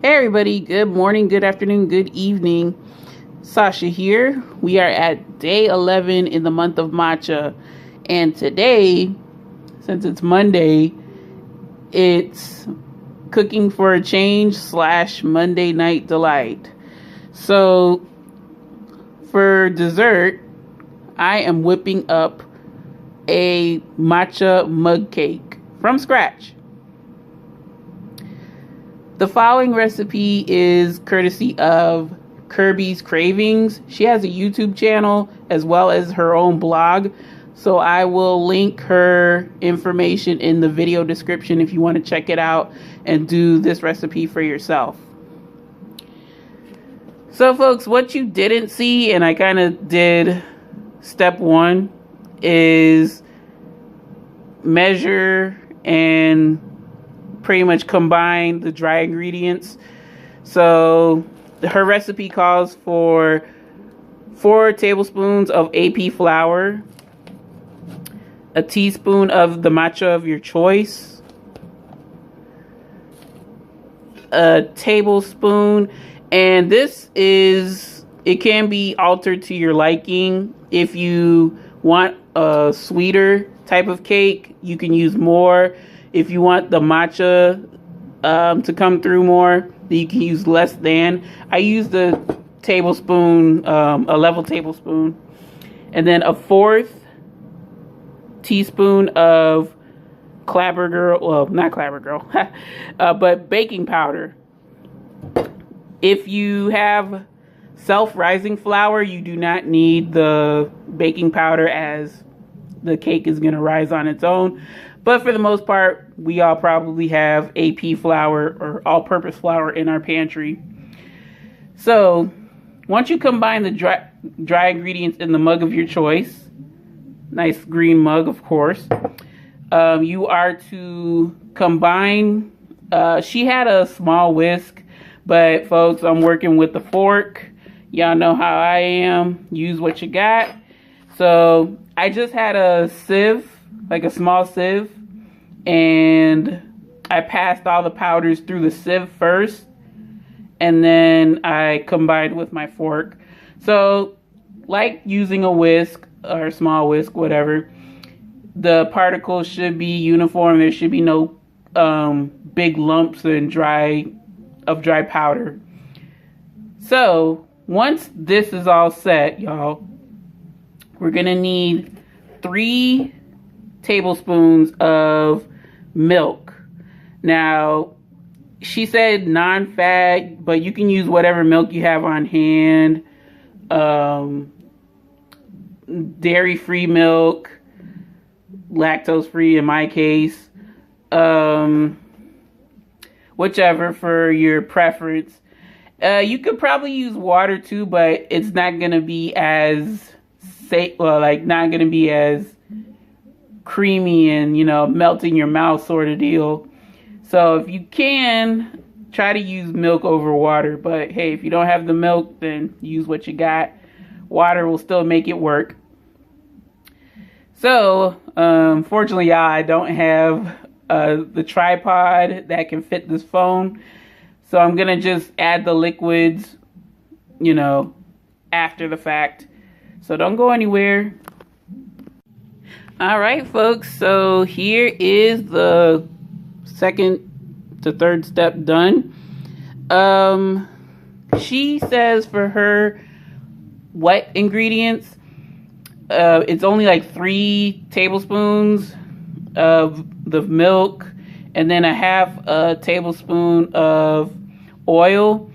Hey everybody, good morning, good afternoon, good evening. Sasha here. We are at day 11 in the month of Matcha. And today, since it's Monday, it's cooking for a change / Monday night delight. So for dessert, I am whipping up a matcha mug cake from scratch. The following recipe is courtesy of Kirby's Cravings. She has a YouTube channel as well as her own blog. So I will link her information in the video description if you want to check it out and do this recipe for yourself. So folks, what you didn't see, and I kind of did step one, is measure and pretty much combine the dry ingredients. So her recipe calls for 4 tablespoons of AP flour, a teaspoon of the matcha of your choice, a tablespoon, and it can be altered to your liking. If you want a sweeter type of cake, you can use more. If you want the matcha to come through more, then you can use less than. I use the tablespoon, a level tablespoon. And then a 1/4 teaspoon of Clabber Girl, well, not Clabber Girl, but baking powder. If you have self-rising flour, you do not need the baking powder as the cake is going to rise on its own. But for the most part, we all probably have AP flour or all-purpose flour in our pantry. So once you combine the dry ingredients in the mug of your choice, nice green mug, of course, you are to combine. She had a small whisk, but folks, I'm working with the fork. Y'all know how I am. Use what you got. So I just had a sieve, like a small sieve, and I passed all the powders through the sieve first, and then I combined with my fork. So like using a whisk or a small whisk, whatever, the particles should be uniform. There should be no big lumps and dry powder. So once this is all set, y'all, we're gonna need 3 tablespoons of milk. Now, she said non-fat, but you can use whatever milk you have on hand. Dairy-free milk, lactose-free in my case, whichever for your preference. You could probably use water too, but it's not gonna be as not gonna be as creamy and, melt in your mouth sort of deal. So if you can, try to use milk over water. But hey, if you don't have the milk, then use what you got. Water will still make it work. So fortunately, y'all, I don't have the tripod that can fit this phone. So I'm gonna just add the liquids, after the fact. So don't go anywhere. All right, folks. So here is the 2nd to 3rd step done. She says for her wet ingredients, it's only like 3 tablespoons of the milk, and then a 1/2 tablespoon of oil.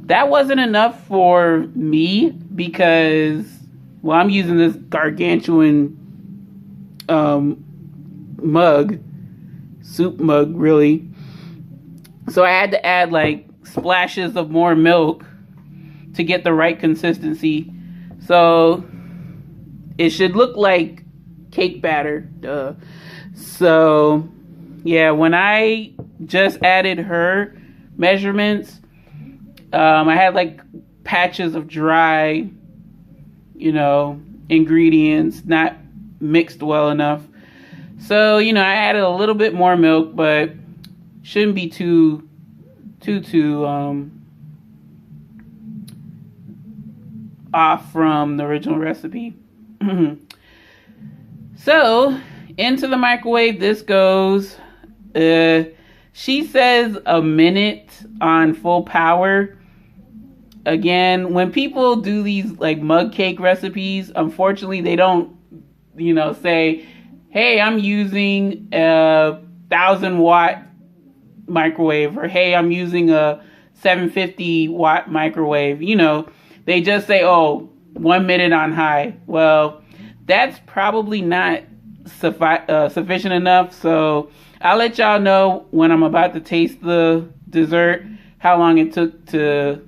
That wasn't enough for me because, well, I'm using this gargantuan mug, soup mug, really. So I had to add like splashes of more milk to get the right consistency. So it should look like cake batter. Duh. So yeah, when I just added her measurements, I had like patches of dry, ingredients not mixed well enough. So, I added a little bit more milk, but shouldn't be too too off from the original recipe. So into the microwave this goes. She says a minute on full power. Again, when people do these like mug cake recipes, unfortunately they don't, say, hey, I'm using a 1,000-watt microwave, or hey, I'm using a 750-watt microwave. They just say, oh, 1 minute on high. Well, that's probably not sufficient enough. So I'll let y'all know when I'm about to taste the dessert how long it took to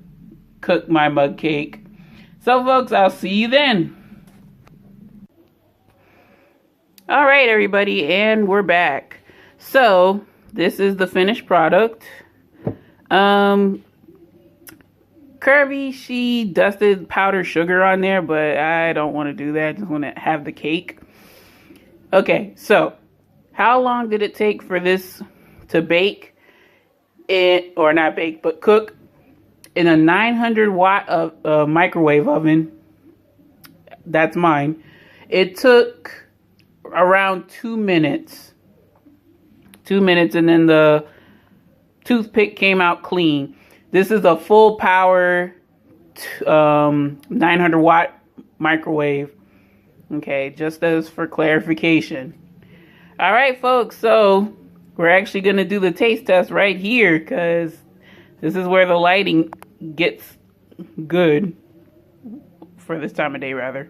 cook my mug cake. So folks, I'll see you then. All right, everybody, and we're back. So this is the finished product. Kirby, she dusted powdered sugar on there, but I don't want to do that. I just want to have the cake. Okay, so how long did it take for this to bake? Or not bake, but cook in a 900-watt microwave oven. That's mine. It took around 2 minutes. 2 minutes, and then the toothpick came out clean. This is a full power 900-watt microwave. Okay, just as for clarification. All right, folks, so we're actually going to do the taste test right here, because this is where the lighting gets good for this time of day, rather.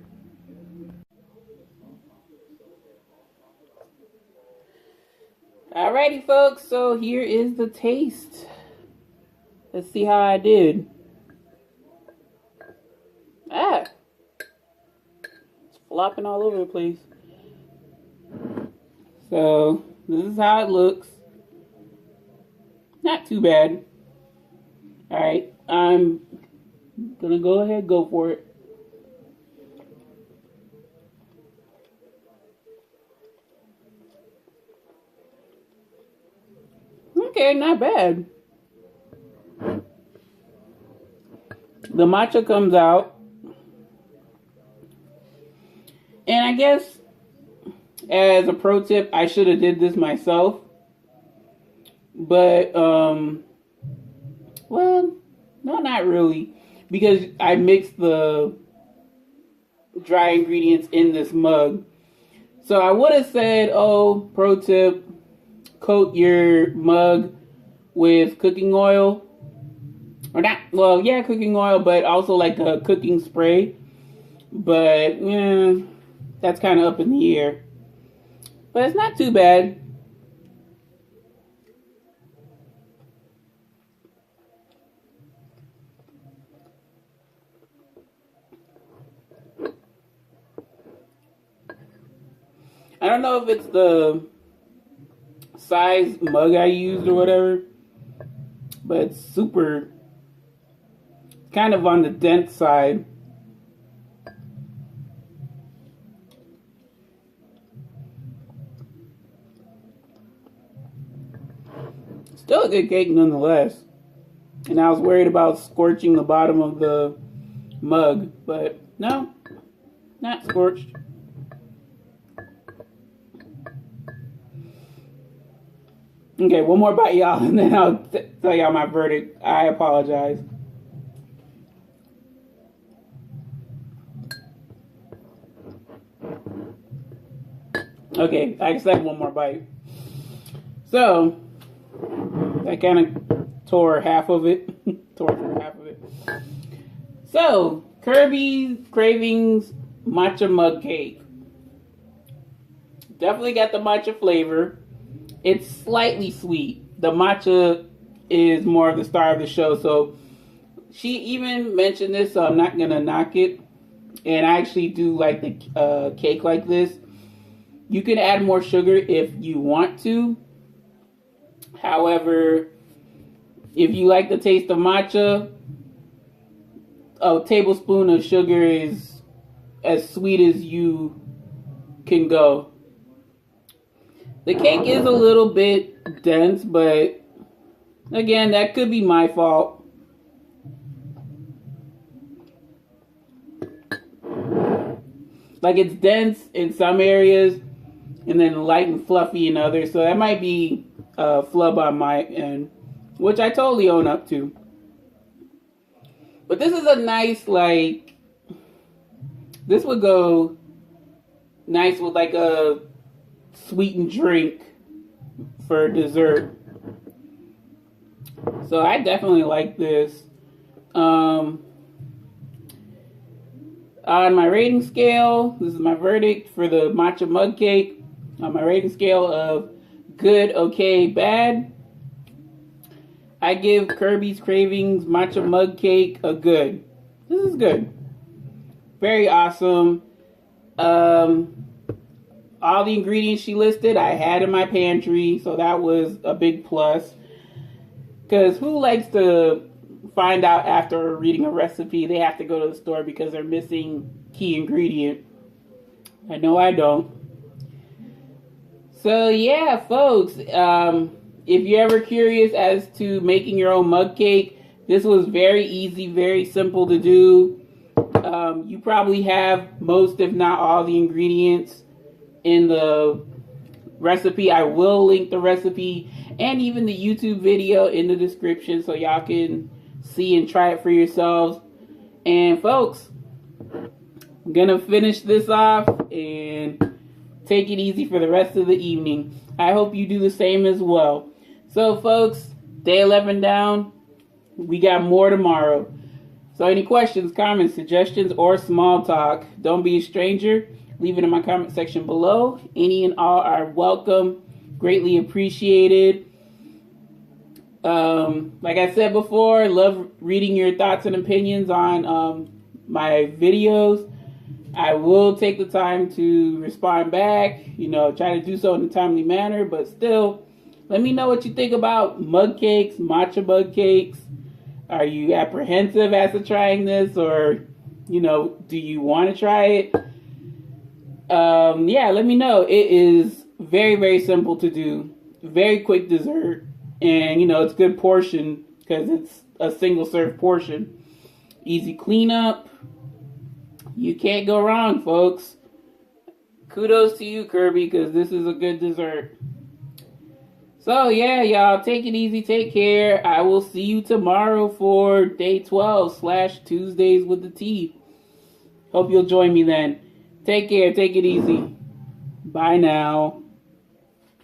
Alrighty, folks, so here is the taste. Let's see how I did. It's flopping all over the place. So this is how it looks. Not too bad. Alright, I'm gonna go ahead and go for it. Okay, not bad. The matcha comes out. And I guess as a pro tip, I should have did this myself. But, well, no, not really. Because I mixed the dry ingredients in this mug. So I would have said, oh, pro tip, coat your mug with cooking oil. Or not, well, yeah, cooking oil, but also like a cooking spray. But, yeah, that's kind of up in the air. But it's not too bad. I don't know if it's the size mug I used or whatever, but it's super, kind of on the dense side. Still a good cake nonetheless. And I was worried about scorching the bottom of the mug, but no, not scorched. Okay, one more bite, y'all, and then I'll tell y'all my verdict. I apologize. Okay, I just had one more bite. So, I kind of tore half of it. Tore through half of it. So, Kirby Cravings Matcha Mug Cake. Definitely got the matcha flavor. It's slightly sweet. The matcha is more of the star of the show. So she even mentioned this, so I'm not going to knock it. And I actually do like the cake like this. You can add more sugar if you want to. However, if you like the taste of matcha, a tablespoon of sugar is as sweet as you can go. The cake is a little bit dense, but Again, that could be my fault. Like, it's dense in some areas and then light and fluffy in others. So that might be a flub on my end, which I totally own up to. But this is a nice, like, this would go nice with like a sweetened drink for dessert. So I definitely like this. On my rating scale, this is my verdict for the matcha mug cake. On my rating scale of good, okay, bad, I give Kirby's Cravings matcha mug cake a good. This is good. Very awesome. All the ingredients she listed, I had in my pantry, so that was a big plus. Because who likes to find out after reading a recipe they have to go to the store because they're missing key ingredient? I know I don't. So yeah, folks, if you're ever curious as to making your own mug cake, this was very easy, very simple to do. You probably have most, if not all, the ingredients in the recipe. I will link the recipe and even the YouTube video in the description so y'all can see and try it for yourselves. And folks, I'm gonna finish this off and take it easy for the rest of the evening. I hope you do the same as well. So folks, day 11 down. We got more tomorrow. So any questions, comments, suggestions, or small talk, don't be a stranger. Leave it in my comment section below. Any and all are welcome. Greatly appreciated. Like I said before, I love reading your thoughts and opinions on my videos. I will take the time to respond back, try to do so in a timely manner, but still, let me know what you think about mug cakes, matcha mug cakes. Are you apprehensive as to trying this, or, do you want to try it? Yeah, let me know. It is very, very simple to do. Very quick dessert. And, it's good portion because it's a single serve portion. Easy cleanup. You can't go wrong, folks. Kudos to you, Kirby, because this is a good dessert. So, yeah, y'all, take it easy. Take care. I will see you tomorrow for day 12/Tuesdays with the tea. Hope you'll join me then. Take care. Take it easy. Bye now.